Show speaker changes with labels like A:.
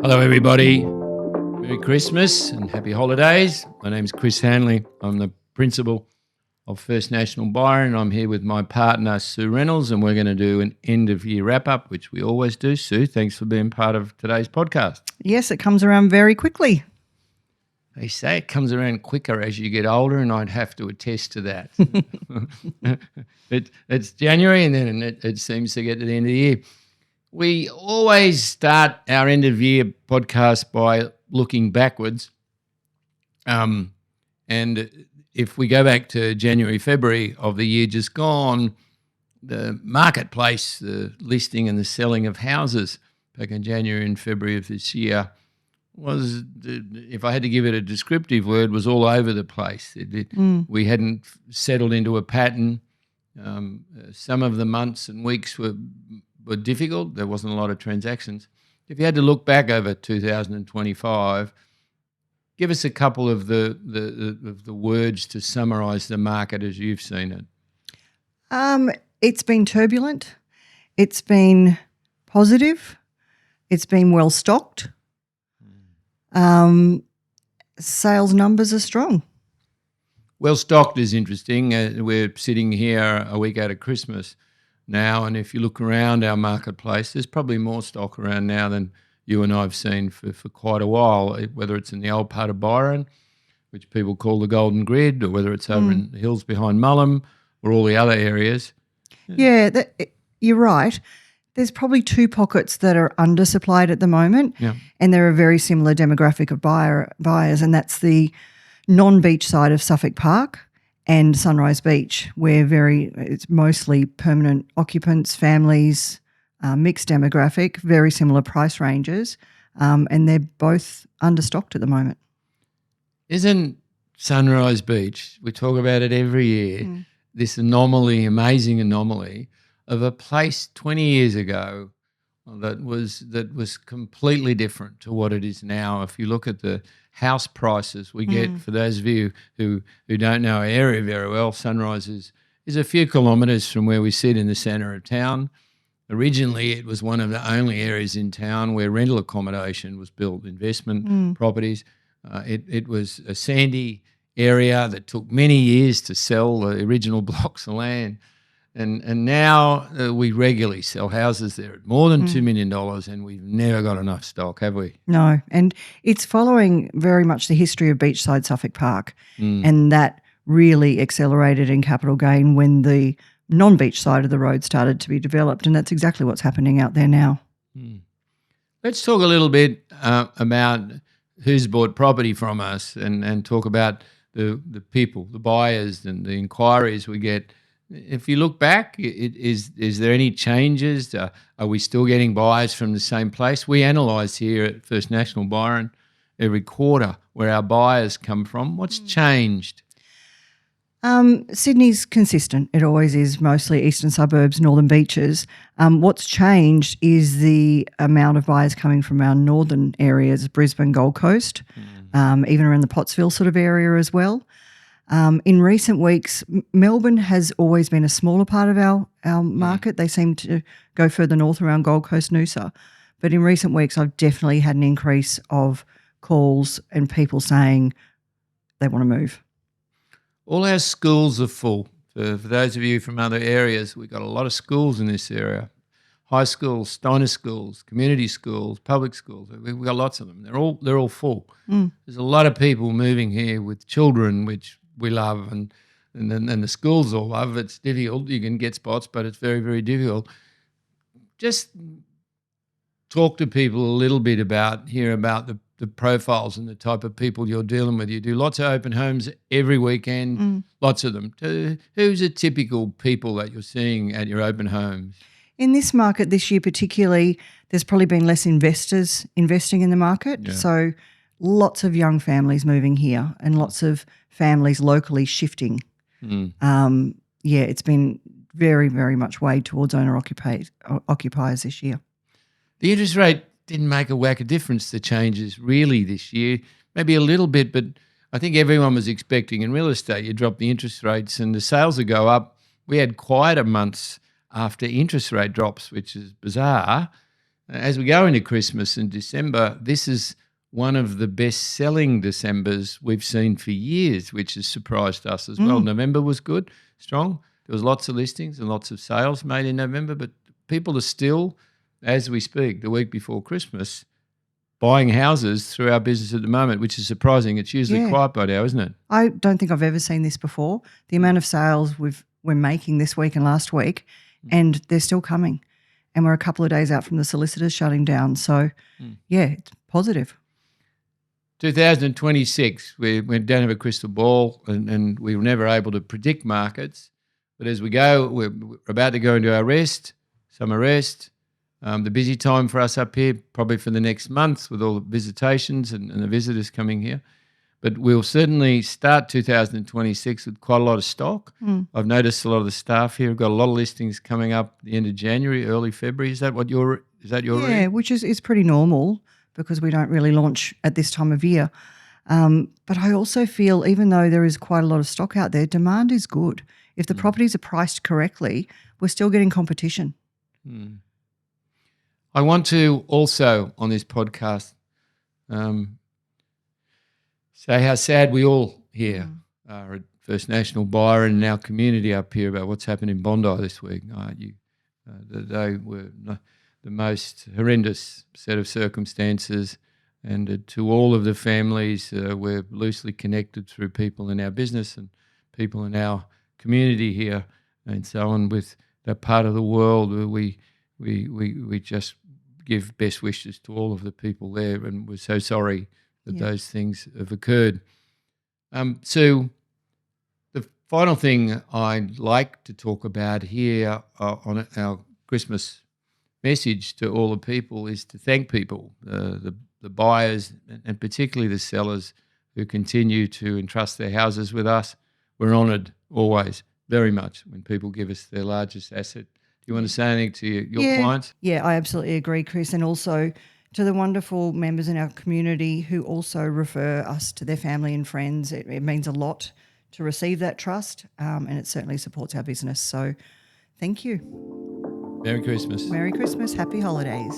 A: Hello, everybody. Merry Christmas and happy holidays. My name's Chris Hanley. I'm the principal of First National Byron. I'm here with my partner, Su Reynolds, and we're going to do an end-of-year wrap-up, which we always do. Sue, thanks for being part of today's podcast.
B: Yes, it comes around very quickly.
A: They say it comes around quicker as you get older, and I'd have to attest to that. It's January, and then it seems to get to the end of the year. We always start our end-of-year podcast by looking backwards. And if we go back to January, February of the year just gone, the marketplace, the listing and the selling of houses back in January and February of this year was, if I had to give it a descriptive word, was all over the place. We hadn't settled into a pattern. Some of the months and weeks were difficult. There wasn't a lot of transactions. If you had to look back over 2025, give us a couple of the words to summarise the market as you've seen it.
B: It's been turbulent. It's been positive. It's been well stocked. Sales numbers are strong.
A: Well stocked is interesting. We're sitting here a week out of Christmas now, and if you look around our marketplace, there's probably more stock around now than you and I have seen for quite a while, whether it's in the old part of Byron, which people call the Golden Grid, or whether it's over in the hills behind Mullum or all the other areas.
B: Yeah, you're right. There's probably two pockets that are undersupplied at the moment, and they're a very similar demographic of buyers, and that's the non-beach side of Suffolk Park and Sunrise Beach, where it's mostly permanent occupants, families, mixed demographic, very similar price ranges, and they're both understocked at the moment.
A: Isn't Sunrise Beach, we talk about it every year, this amazing anomaly of a place 20 years ago that was completely different to what it is now. If you look at the house prices we get, for those of you who don't know our area very well, Sunrise is a few kilometres from where we sit in the centre of town. Originally, it was one of the only areas in town where rental accommodation was built, investment properties. It was a sandy area that took many years to sell the original blocks of land. And now we regularly sell houses there at more than $2 million, and we've never got enough stock, have we?
B: No, and it's following very much the history of beachside Suffolk Park, and that really accelerated in capital gain when the non-beach side of the road started to be developed, and that's exactly what's happening out there now.
A: Let's talk a little bit about who's bought property from us and talk about the people, the buyers and the inquiries we get. If you look back, is there any changes? Are we still getting buyers from the same place? We analyse here at First National Byron every quarter where our buyers come from. What's changed?
B: Sydney's consistent. It always is, mostly eastern suburbs, northern beaches. What's changed is the amount of buyers coming from our northern areas, Brisbane, Gold Coast, even around the Pottsville sort of area as well. In recent weeks, Melbourne has always been a smaller part of our market. They seem to go further north around Gold Coast, Noosa. But in recent weeks, I've definitely had an increase of calls and people saying they want to move.
A: All our schools are full. For those of you from other areas, we've got a lot of schools in this area. High schools, Steiner schools, community schools, public schools. We've got lots of them. They're all full. There's a lot of people moving here with children, which we love, and the schools all love. It's difficult. You can get spots, but it's very, very difficult. Just talk to people a little bit about the profiles and the type of people you're dealing with. You do lots of open homes every weekend, lots of them. Who's a typical people that you're seeing at your open homes?
B: In this market this year particularly, there's probably been less investors investing in the market. Yeah. So lots of young families moving here and lots of families locally shifting. It's been very, very much weighed towards owner-occupiers this year.
A: The interest rate didn't make a whack of difference, the changes really this year. Maybe a little bit, but I think everyone was expecting in real estate you drop the interest rates and the sales would go up. We had quieter months after interest rate drops, which is bizarre. as we go into Christmas and December, this is one of the best-selling Decembers we've seen for years, which has surprised us as well. November was good, strong. There was lots of listings and lots of sales made in November, but people are still, as we speak, the week before Christmas, buying houses through our business at the moment, which is surprising. It's usually quiet by now, isn't it?
B: I don't think I've ever seen this before. The amount of sales we're making this week and last week, and they're still coming. And we're a couple of days out from the solicitors shutting down. So, it's positive.
A: 2026, we don't have a crystal ball and we were never able to predict markets. But as we go, we're about to go into our summer rest. The busy time for us up here, probably for the next month with all the visitations and the visitors coming here. But we'll certainly start 2026 with quite a lot of stock. I've noticed a lot of the staff here have got a lot of listings coming up at the end of January, early February. Is that your
B: Yeah, which is pretty normal because we don't really launch at this time of year. But I also feel even though there is quite a lot of stock out there, demand is good. If the properties are priced correctly, we're still getting competition.
A: I want to also on this podcast say how sad we all here are at First National Byron and our community up here about what's happened in Bondi this week. They were the most horrendous set of circumstances, and to all of the families, we're loosely connected through people in our business and people in our community here and so on with that part of the world where we just give best wishes to all of the people there, and we're so sorry that those things have occurred. So the final thing I'd like to talk about here on our Christmas message to all the people is to thank people, the buyers and particularly the sellers who continue to entrust their houses with us. We're honoured always, very much, when people give us their largest asset. Do you want to say anything to your clients?
B: Yeah, I absolutely agree, Chris, and also to the wonderful members in our community who also refer us to their family and friends. It means a lot to receive that trust, and it certainly supports our business. So thank you.
A: Merry Christmas.
B: Merry Christmas. Happy holidays.